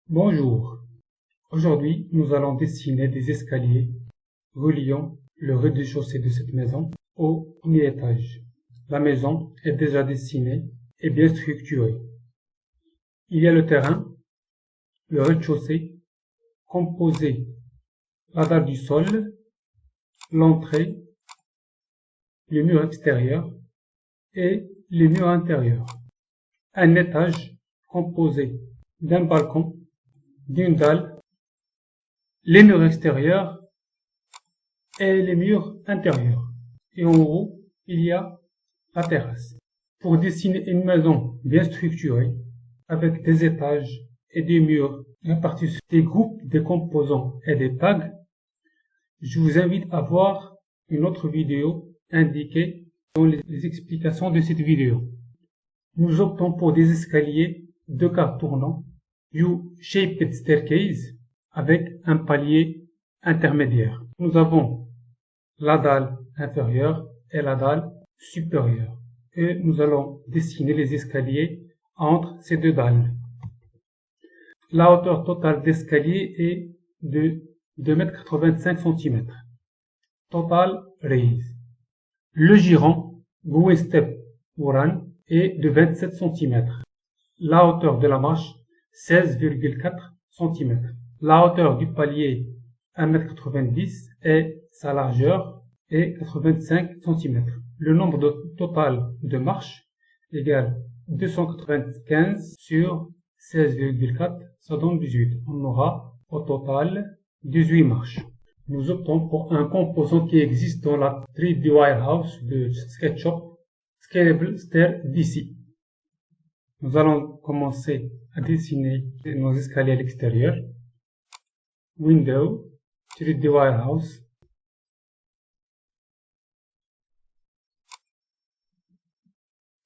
Bonjour, aujourd'hui nous allons dessiner des escaliers reliant le rez-de-chaussée de cette maison au premier étage. La maison est déjà dessinée et bien structurée. Il y a le terrain, le rez-de-chaussée, composé la dalle du sol, l'entrée, le mur extérieur et les murs intérieurs. Un étage composé d'un balcon, d'une dalle, les murs extérieurs et les murs intérieurs. Et en haut, il y a la terrasse. Pour dessiner une maison bien structurée, avec des étages et des murs répartis sur des groupes de composants et des tags, je vous invite à voir une autre vidéo indiquée dans les explications de cette vidéo. Nous optons pour des escaliers de quarts tournants, U-shaped staircase, avec un palier intermédiaire. Nous avons la dalle inférieure et la dalle supérieure. Et nous allons dessiner les escaliers entre ces deux dalles. La hauteur totale d'escalier est de 2,85 m. Total raise. Le giron, go step ou run, est de 27 cm. La hauteur de la marche, 16,4 cm. La hauteur du palier, 1,90 m, et sa largeur est 85 cm. Le nombre total de marches égale 295 sur 16,4, ça donne 18. On aura au total 18 marches. Nous optons pour un composant qui existe dans la 3D Warehouse de SketchUp, Scalable Stair DC. Nous allons commencer à dessiner nos escaliers à l'extérieur. Window, 3D Warehouse.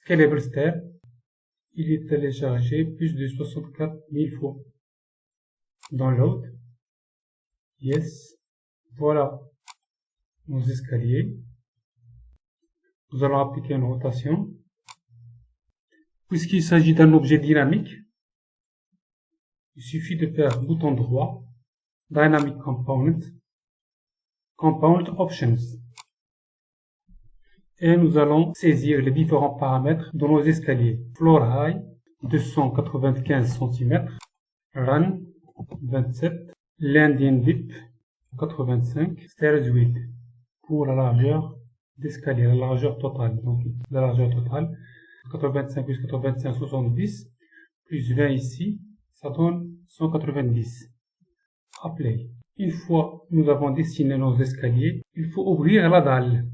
Scalable Stair. Il est téléchargé plus de 64 000 fois. Download. Yes. Voilà nos escaliers. Nous allons appliquer une rotation. Puisqu'il s'agit d'un objet dynamique, il suffit de faire bouton droit, Dynamic Component, Component Options. Et nous allons saisir les différents paramètres de nos escaliers. Floor High, 295 cm, Run, 27, Landing Dip, 85, Stairs Width, pour la largeur d'escalier, la largeur totale. Donc, la largeur totale, 85 plus 85, 70, plus 20 ici, ça donne 190. Apply. Une fois nous avons dessiné nos escaliers, il faut ouvrir la dalle.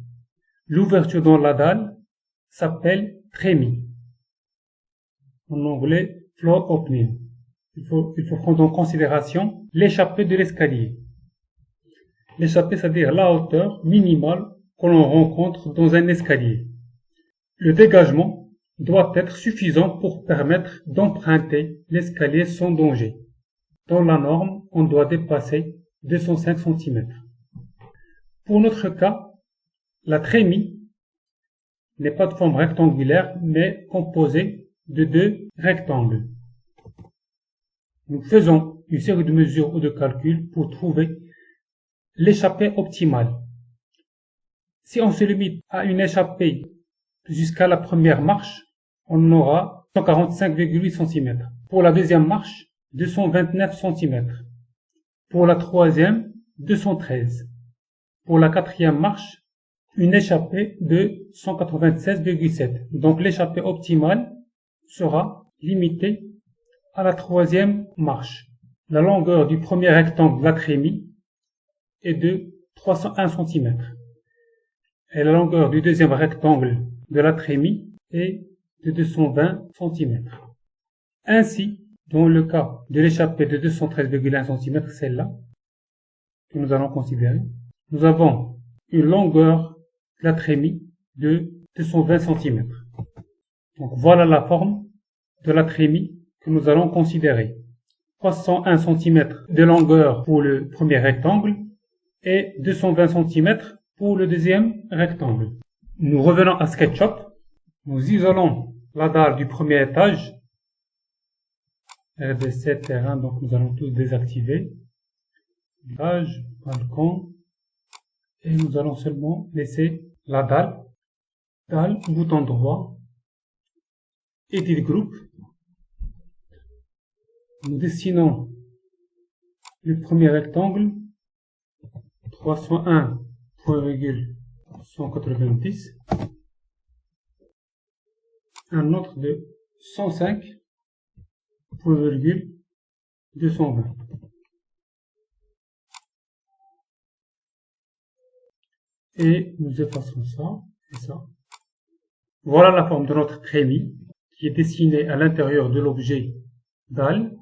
L'ouverture dans la dalle s'appelle trémie. En anglais, floor opening. Il faut prendre en considération l'échappée de l'escalier. L'échappée, c'est-à-dire la hauteur minimale que l'on rencontre dans un escalier. Le dégagement doit être suffisant pour permettre d'emprunter l'escalier sans danger. Dans la norme, on doit dépasser 205 cm. Pour notre cas, la trémie n'est pas de forme rectangulaire, mais composée de deux rectangles. Nous faisons une série de mesures ou de calculs pour trouver l'échappée optimale. Si on se limite à une échappée jusqu'à la première marche, on aura 145,8 cm. Pour la deuxième marche, 229 cm. Pour la troisième, 213. Pour la quatrième marche, une échappée de 196,7. Donc l'échappée optimale sera limitée à la troisième marche. La longueur du premier rectangle de la trémie est de 301 cm. Et la longueur du deuxième rectangle de la trémie est de 220 cm. Ainsi, dans le cas de l'échappée de 213,1 cm, celle-là, que nous allons considérer, nous avons une longueur de la trémie de 220 cm. Donc voilà la forme de la trémie que nous allons considérer. 301 cm de longueur pour le premier rectangle et 220 cm pour le deuxième rectangle. Nous revenons à SketchUp. Nous isolons la dalle du premier étage RDC, terrain, donc nous allons tous désactiver. Étage, balcon. Et nous allons seulement laisser la dalle. Dalle, bouton droit. Edit Group. Nous dessinons le premier rectangle. 301,190. Un autre de 105,220. Et nous effaçons ça et ça. Voilà la forme de notre trémie qui est dessinée à l'intérieur de l'objet dalle.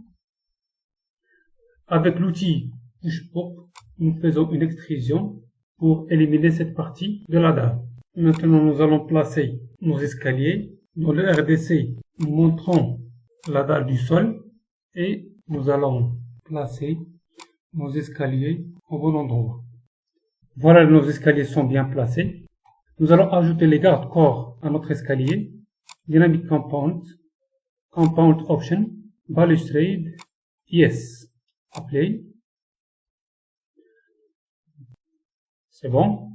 Avec l'outil Push Pop, nous faisons une extrusion pour éliminer cette partie de la dalle. Maintenant, nous allons placer nos escaliers. Dans le RDC, nous montrons la dalle du sol et nous allons placer nos escaliers au bon endroit. Voilà, nos escaliers sont bien placés. Nous allons ajouter les garde-corps à notre escalier. Dynamic Compound, Compound Option, Balustrade, Yes. Apply. C'est bon.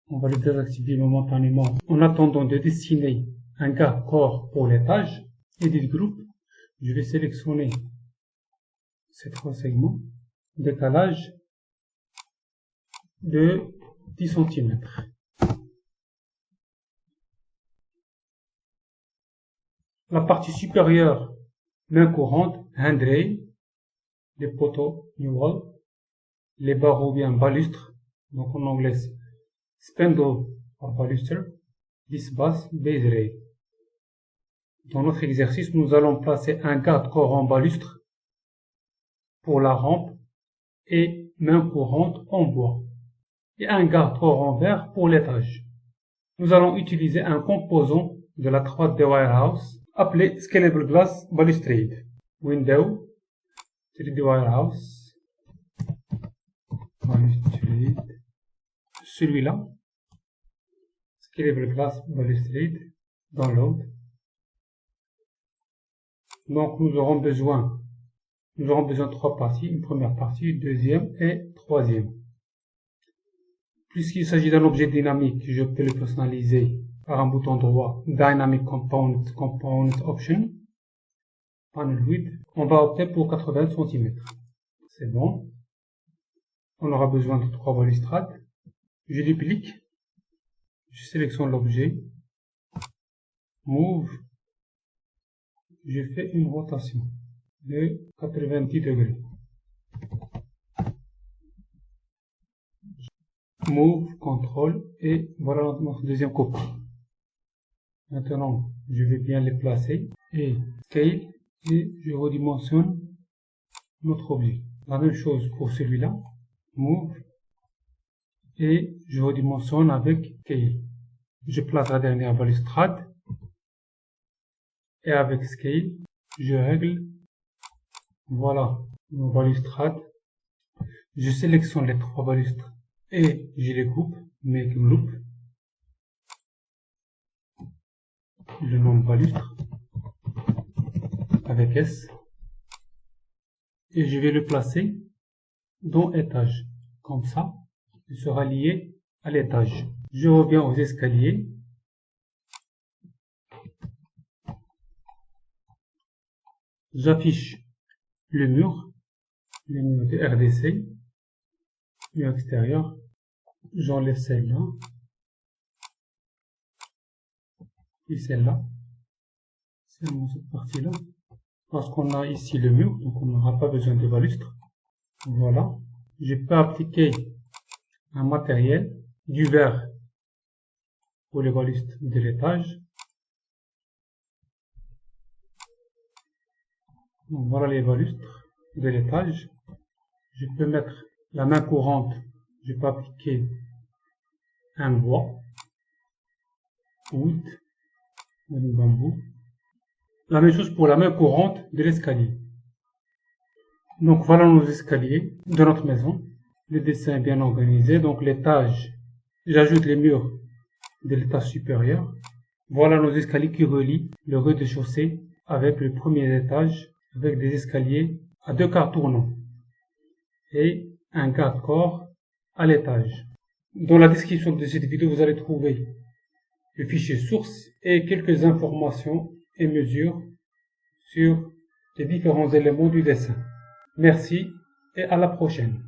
On va le désactiver momentanément en attendant de dessiner un garde-corps pour l'étage. Edit Group. Je vais sélectionner ces trois segments. Décalage de 10 cm. La partie supérieure, main courante, handrail, les poteaux new wall, les barreaux bien balustres, donc en anglais spindle or baluster, 10 basse, base rail. Dans notre exercice, nous allons placer un garde-corps en balustre pour la rampe et main courante en bois et un garde-corps en verre pour l'étage. Nous allons utiliser un composant de la 3D Warehouse appelé Scalable Glass Balustrade. Window, 3D Warehouse, Balustrade, celui-là, Scalable Glass Balustrade, download. Donc nous aurons besoin de trois parties, une première partie, une deuxième et troisième. Puisqu'il s'agit d'un objet dynamique, je peux le personnaliser par un bouton droit, Dynamic Component Option, Panel Width. On va opter pour 80 cm. C'est bon. On aura besoin de 3 balustrades. Je duplique. Je sélectionne l'objet. Move. Je fais une rotation de 90 degrés. Move, contrôle, et voilà notre deuxième copie. Maintenant, je vais bien les placer et scale et je redimensionne notre objet. La même chose pour celui-là. Move et je redimensionne avec scale. Je place la dernière balustrade et avec scale, je règle. Voilà nos balustrades. Je sélectionne les trois balustres et je les coupe, make group, le nom balustre avec S, et je vais le placer dans étage, comme ça, il sera lié à l'étage. Je reviens aux escaliers, j'affiche le mur de RDC, mur extérieur, j'enlève celle-là et celle-là, seulement cette partie-là, parce qu'on a ici le mur, donc on n'aura pas besoin de balustre. Voilà, je peux appliquer un matériel, du verre pour les balustres de l'étage. Donc voilà les balustres de l'étage. Je peux mettre la main courante, je peux appliquer un bois, wood, un bambou. La même chose pour la main courante de l'escalier. Donc voilà nos escaliers de notre maison. Le dessin est bien organisé. Donc l'étage, j'ajoute les murs de l'étage supérieur. Voilà nos escaliers qui relient le rez-de-chaussée avec le premier étage, avec des escaliers à 2 quarts tournants et un garde-corps à l'étage. Dans la description de cette vidéo, vous allez trouver le fichier source et quelques informations et mesures sur les différents éléments du dessin. Merci et à la prochaine.